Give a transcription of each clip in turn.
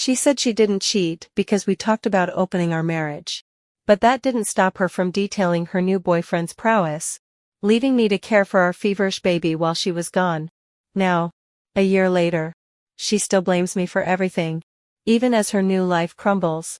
She said she didn't cheat because we talked about opening our marriage. But that didn't stop her from detailing her new boyfriend's prowess, leaving me to care for our feverish baby while she was gone. Now, a year later, she still blames me for everything, even as her new life crumbles.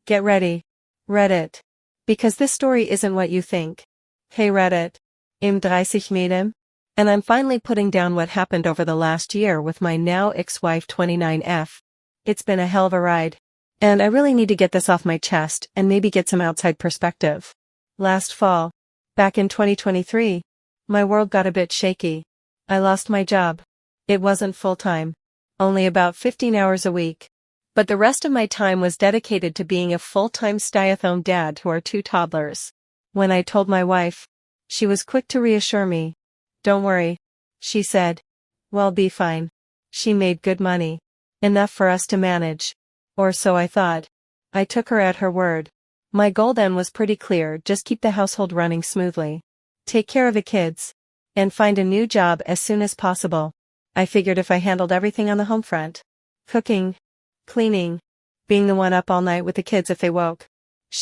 Get ready, Reddit. Because this story isn't what you think. Hey Reddit. Im 30 Medem? And I'm finally putting down what happened over the last year with my now ex-wife 29F. It's been a hell of a ride. And I really need to get this off my chest and maybe get some outside perspective. Last fall, back in 2023, my world got a bit shaky. I lost my job. It wasn't full-time. Only about 15 hours a week. But the rest of my time was dedicated to being a full-time stay-at-home dad to our 2 toddlers. When I told my wife, she was quick to reassure me. Don't worry, she said. We'll be fine. She made good money. Enough for us to manage. Or so I thought. I took her at her word. My goal then was pretty clear: just keep the household running smoothly. Take care of the kids. And find a new job as soon as possible. I figured if I handled everything on the home front. Cooking. Cleaning. Being the one up all night with the kids if they woke.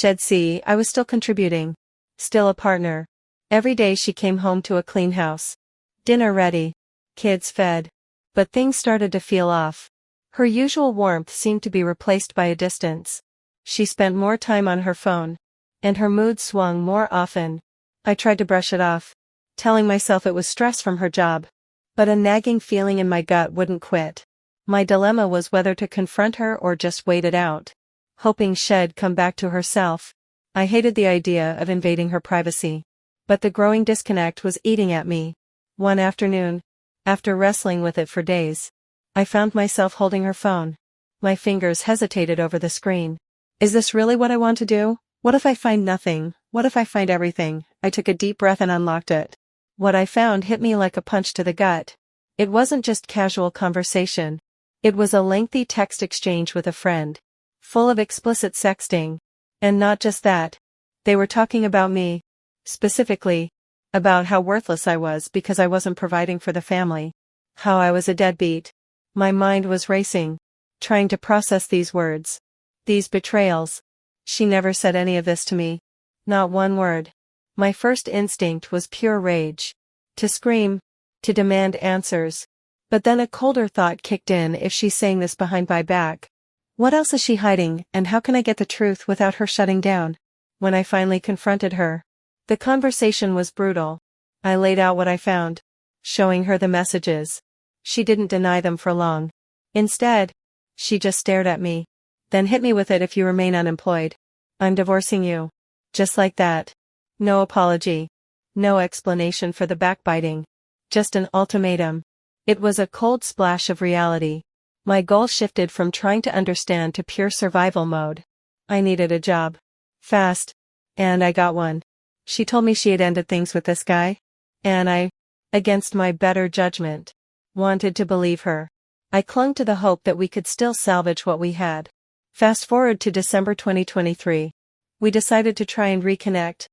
I was still contributing. Still a partner. Every day she came home to a clean house. Dinner ready. Kids fed. But things started to feel off. Her usual warmth seemed to be replaced by a distance. She spent more time on her phone. And her mood swung more often. I tried to brush it off, telling myself it was stress from her job. But a nagging feeling in my gut wouldn't quit. My dilemma was whether to confront her or just wait it out, hoping she'd come back to herself. I hated the idea of invading her privacy. But the growing disconnect was eating at me. One afternoon, after wrestling with it for days, I found myself holding her phone. My fingers hesitated over the screen. Is this really what I want to do? What if I find nothing? What if I find everything? I took a deep breath and unlocked it. What I found hit me like a punch to the gut. It wasn't just casual conversation. It was a lengthy text exchange with a friend, full of explicit sexting. And not just that. They were talking about me. Specifically, about how worthless I was because I wasn't providing for the family. How I was a deadbeat. My mind was racing, trying to process these words. These betrayals. She never said any of this to me. Not one word. My first instinct was pure rage. To scream. To demand answers. But then a colder thought kicked in: if she's saying this behind my back, what else is she hiding, and how can I get the truth without her shutting down? When I finally confronted her, the conversation was brutal. I laid out what I found, showing her the messages. She didn't deny them for long. Instead, she just stared at me. Then hit me with it: if you remain unemployed, I'm divorcing you. Just like that. No apology. No explanation for the backbiting. Just an ultimatum. It was a cold splash of reality. My goal shifted from trying to understand to pure survival mode. I needed a job. Fast. And I got one. She told me she had ended things with this guy. And I, against my better judgment, wanted to believe her. I clung to the hope that we could still salvage what we had. Fast forward to December 2023. We decided to try and reconnect.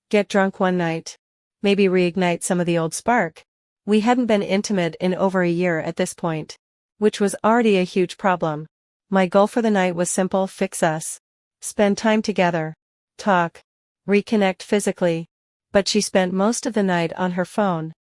Get drunk one night. Maybe reignite some of the old spark. We hadn't been intimate in over a year at this point, which was already a huge problem. My goal for the night was simple: fix us. Spend time together. Talk. Reconnect physically. But she spent most of the night on her phone,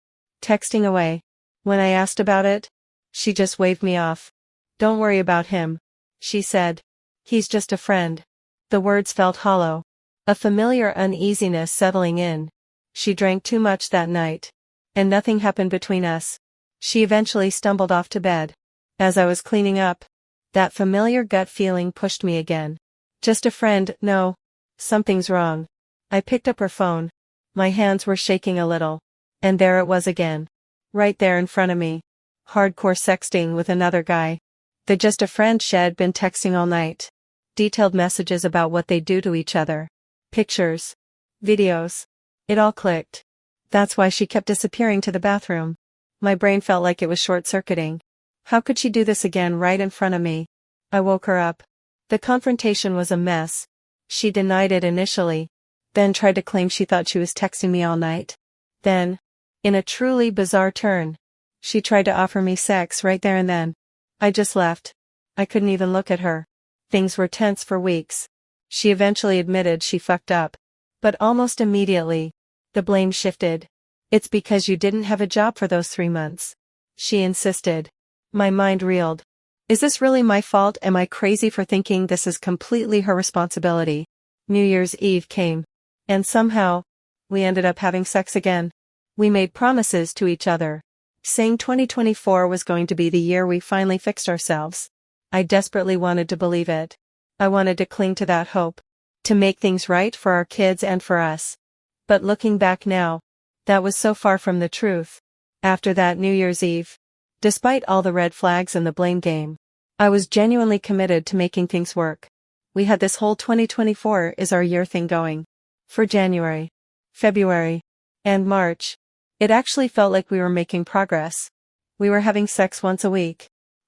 texting away. When I asked about it, she just waved me off. Don't worry about him, she said. He's just a friend. The words felt hollow. A familiar uneasiness settling in. She drank too much that night. And nothing happened between us. She eventually stumbled off to bed. As I was cleaning up, that familiar gut feeling pushed me again. Just a friend? No. Something's wrong. I picked up her phone. My hands were shaking a little. And there it was again. Right there in front of me. Hardcore sexting with another guy. The just a friend she'd been texting all night. Detailed messages about what they do to each other. Pictures. Videos. It all clicked. That's why she kept disappearing to the bathroom. My brain felt like it was short-circuiting. How could she do this again right in front of me? I woke her up. The confrontation was a mess. She denied it initially, then tried to claim she thought she was texting me all night. Then, in a truly bizarre turn, she tried to offer me sex right there and then. I just left. I couldn't even look at her. Things were tense for weeks. She eventually admitted she fucked up. But almost immediately, the blame shifted. It's because you didn't have a job for those 3 months. She insisted. My mind reeled. Is this really my fault? Am I crazy for thinking this is completely her responsibility? New Year's Eve came. And somehow, we ended up having sex again. We made promises to each other, saying 2024 was going to be the year we finally fixed ourselves. I desperately wanted to believe it. I wanted to cling to that hope, to make things right for our kids and for us. But looking back now, that was so far from the truth. After that New Year's Eve, despite all the red flags and the blame game, I was genuinely committed to making things work. We had this whole 2024 is our year thing going. For January, February, and March, it actually felt like we were making progress. We were having sex once a week,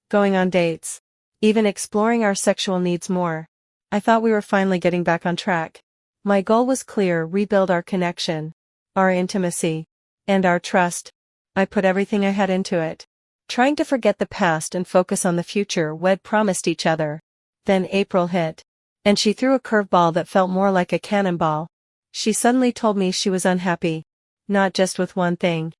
going on dates, even exploring our sexual needs more. I thought we were finally getting back on track. My goal was clear: rebuild our connection, our intimacy, and our trust. I put everything I had into it, trying to forget the past and focus on the future we'd promised each other. Then April hit, and she threw a curveball that felt more like a cannonball. She suddenly told me she was unhappy, not just with one thing,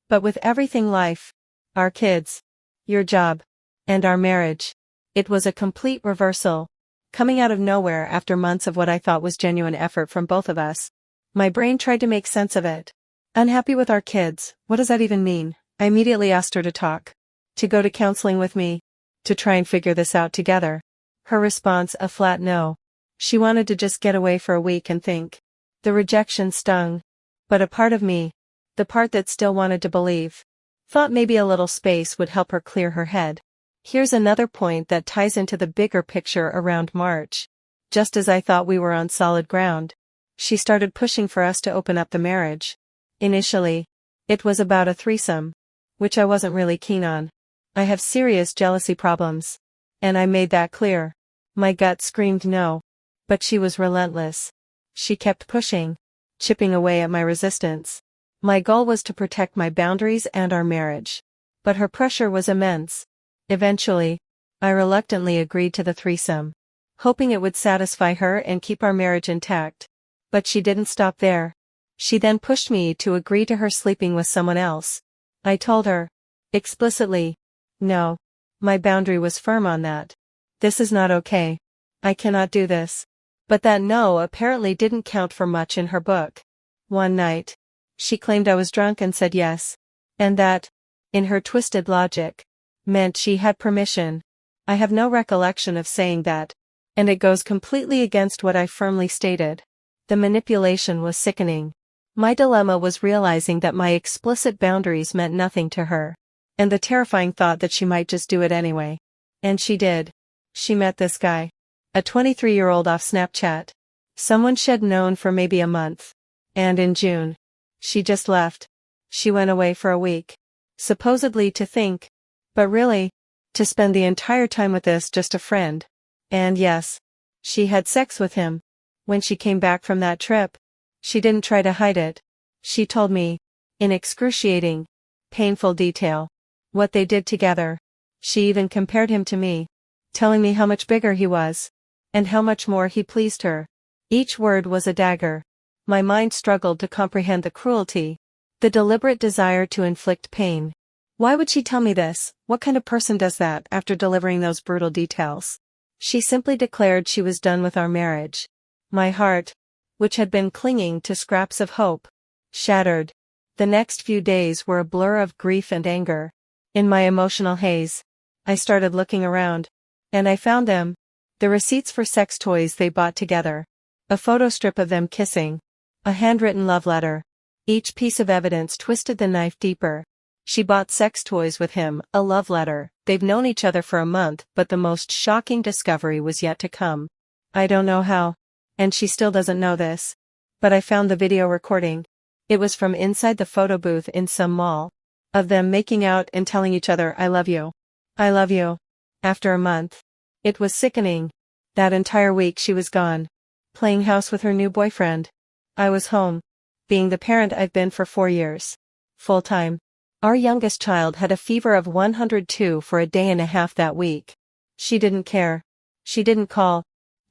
but with everything: life, our kids, your job, and our marriage. It was a complete reversal, coming out of nowhere after months of what I thought was genuine effort from both of us. My brain tried to make sense of it. Unhappy with our kids, what does that even mean? I immediately asked her to talk, to go to counseling with me, to try and figure this out together. Her response, a flat no. She wanted to just get away for a week and think. The rejection stung. But a part of me, the part that still wanted to believe, thought maybe a little space would help her clear her head. Here's another point that ties into the bigger picture. Around March, just as I thought we were on solid ground, she started pushing for us to open up the marriage. Initially, it was about a threesome, which I wasn't really keen on. I have serious jealousy problems, and I made that clear. My gut screamed no. But she was relentless. She kept pushing, chipping away at my resistance. My goal was to protect my boundaries and our marriage. But her pressure was immense. Eventually, I reluctantly agreed to the threesome, hoping it would satisfy her and keep our marriage intact. But she didn't stop there. She then pushed me to agree to her sleeping with someone else. I told her, explicitly, no. My boundary was firm on that. This is not okay. I cannot do this. But that no apparently didn't count for much in her book. One night, she claimed I was drunk and said yes. And that, in her twisted logic, meant she had permission. I have no recollection of saying that, and it goes completely against what I firmly stated. The manipulation was sickening. My dilemma was realizing that my explicit boundaries meant nothing to her, and the terrifying thought that she might just do it anyway. And she did. She met this guy, a 23-year-old off Snapchat, someone she'd known for maybe a month. And in June, she just left. She went away for a week, supposedly to think, but really, to spend the entire time with this just a friend. And yes, she had sex with him. When she came back from that trip, she didn't try to hide it. She told me, in excruciating, painful detail, what they did together. She even compared him to me, telling me how much bigger he was, and how much more he pleased her. Each word was a dagger. My mind struggled to comprehend the cruelty, the deliberate desire to inflict pain. Why would she tell me this? What kind of person does that after delivering those brutal details? She simply declared she was done with our marriage. My heart, which had been clinging to scraps of hope, shattered. The next few days were a blur of grief and anger. In my emotional haze, I started looking around, and I found them. The receipts for sex toys they bought together. A photo strip of them kissing. A handwritten love letter. Each piece of evidence twisted the knife deeper. She bought sex toys with him, a love letter. They've known each other for a month, but the most shocking discovery was yet to come. I don't know how, and she still doesn't know this, but I found the video recording. It was from inside the photo booth in some mall, of them making out and telling each other, I love you. I love you. After a month. It was sickening. That entire week she was gone, playing house with her new boyfriend. I was home, being the parent I've been for 4 years. Full time. Our youngest child had a fever of 102 for a day and a half that week. She didn't care. She didn't call,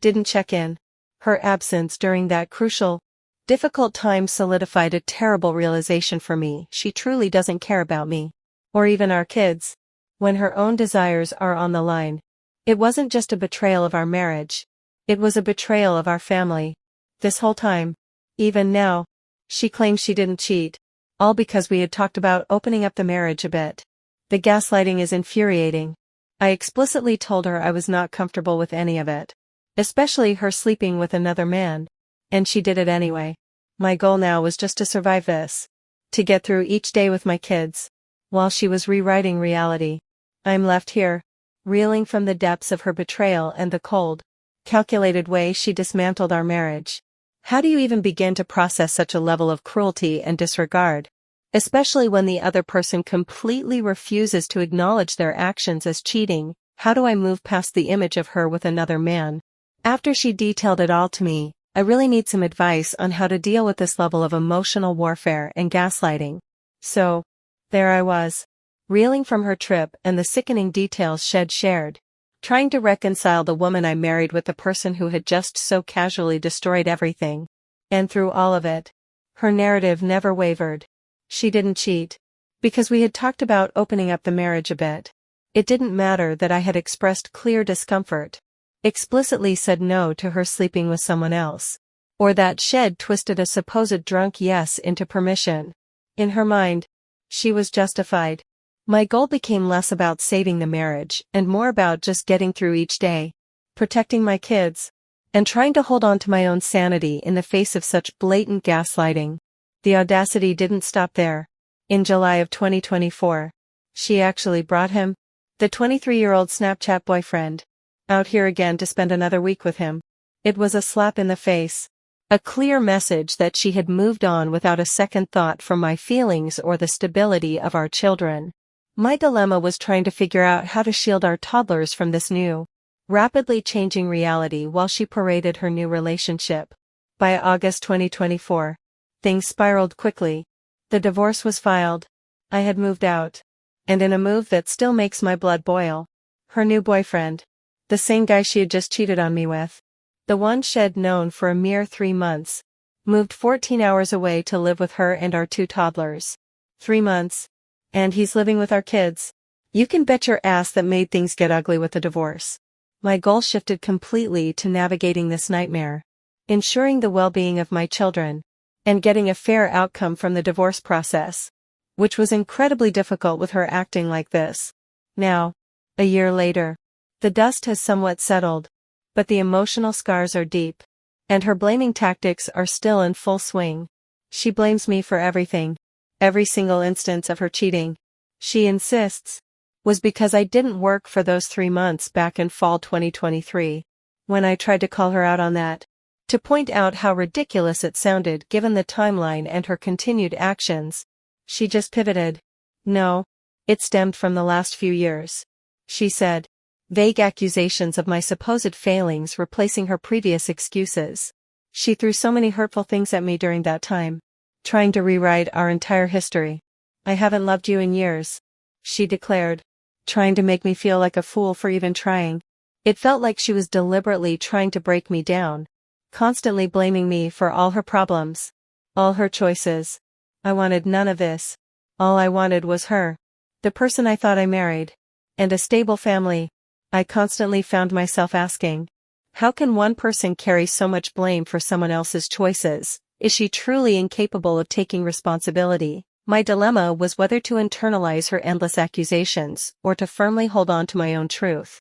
didn't check in. Her absence during that crucial, difficult time solidified a terrible realization for me: she truly doesn't care about me. Or even our kids. When her own desires are on the line. It wasn't just a betrayal of our marriage. It was a betrayal of our family. This whole time. Even now. She claims she didn't cheat. All because we had talked about opening up the marriage a bit. The gaslighting is infuriating. I explicitly told her I was not comfortable with any of it. Especially her sleeping with another man. And she did it anyway. My goal now was just to survive this. To get through each day with my kids. While she was rewriting reality. I'm left here. Reeling from the depths of her betrayal and the cold, calculated way she dismantled our marriage. How do you even begin to process such a level of cruelty and disregard? Especially when the other person completely refuses to acknowledge their actions as cheating. How do I move past the image of her with another man? After she detailed it all to me, I really need some advice on how to deal with this level of emotional warfare and gaslighting. So, there I was. Reeling from her trip and the sickening details she'd shared. Trying to reconcile the woman I married with the person who had just so casually destroyed everything. And through all of it, her narrative never wavered. She didn't cheat. Because we had talked about opening up the marriage a bit. It didn't matter that I had expressed clear discomfort. Explicitly said no to her sleeping with someone else. Or that she'd twisted a supposed drunk yes into permission. In her mind, she was justified. My goal became less about saving the marriage and more about just getting through each day, protecting my kids, and trying to hold on to my own sanity in the face of such blatant gaslighting. The audacity didn't stop there. In July of 2024, she actually brought him, the 23-year-old Snapchat boyfriend, out here again to spend another week with him. It was a slap in the face. A clear message that she had moved on without a second thought for my feelings or the stability of our children. My dilemma was trying to figure out how to shield our toddlers from this new, rapidly changing reality while she paraded her new relationship. By August 2024, things spiraled quickly. The divorce was filed. I had moved out. And in a move that still makes my blood boil, her new boyfriend, the same guy she had just cheated on me with, the one she'd known for a mere 3 months, moved 14 hours away to live with her and our 2 toddlers. 3 months. And he's living with our kids. You can bet your ass that made things get ugly with the divorce. My goal shifted completely to navigating this nightmare, ensuring the well-being of my children, and getting a fair outcome from the divorce process, which was incredibly difficult with her acting like this. Now, a year later, the dust has somewhat settled, but the emotional scars are deep, and her blaming tactics are still in full swing. She blames me for everything. Every single instance of her cheating, she insists, was because I didn't work for those 3 months back in fall 2023. When I tried to call her out on that, to point out how ridiculous it sounded given the timeline and her continued actions, she just pivoted. No, it stemmed from the last few years, she said, vague accusations of my supposed failings replacing her previous excuses. She threw so many hurtful things at me during that time. Trying to rewrite our entire history. I haven't loved you in years, she declared, trying to make me feel like a fool for even trying. It felt like she was deliberately trying to break me down, constantly blaming me for all her problems, all her choices. I wanted none of this. All I wanted was her, the person I thought I married, and a stable family. I constantly found myself asking, how can one person carry so much blame for someone else's choices? Is she truly incapable of taking responsibility? My dilemma was whether to internalize her endless accusations or to firmly hold on to my own truth.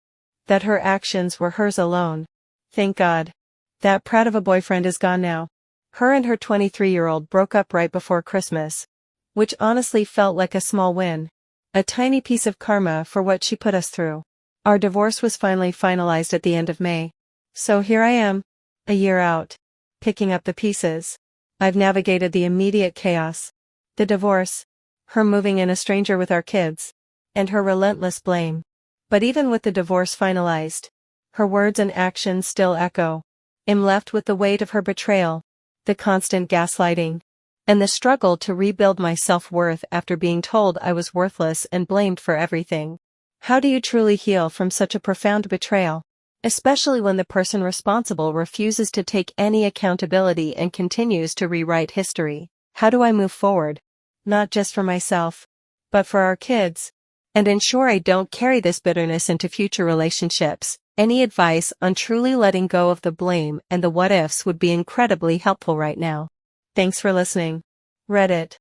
That her actions were hers alone. Thank God. That proud of a boyfriend is gone now. Her and her 23-year-old broke up right before Christmas, which honestly felt like a small win. A tiny piece of karma for what she put us through. Our divorce was finally finalized at the end of May. So here I am, a year out, picking up the pieces. I've navigated the immediate chaos, the divorce, her moving in a stranger with our kids, and her relentless blame. But even with the divorce finalized, her words and actions still echo. I'm left with the weight of her betrayal, the constant gaslighting, and the struggle to rebuild my self-worth after being told I was worthless and blamed for everything. How do you truly heal from such a profound betrayal? Especially when the person responsible refuses to take any accountability and continues to rewrite history. How do I move forward? Not just for myself, but for our kids, and ensure I don't carry this bitterness into future relationships. Any advice on truly letting go of the blame and the what ifs would be incredibly helpful right now. Thanks for listening. Reddit.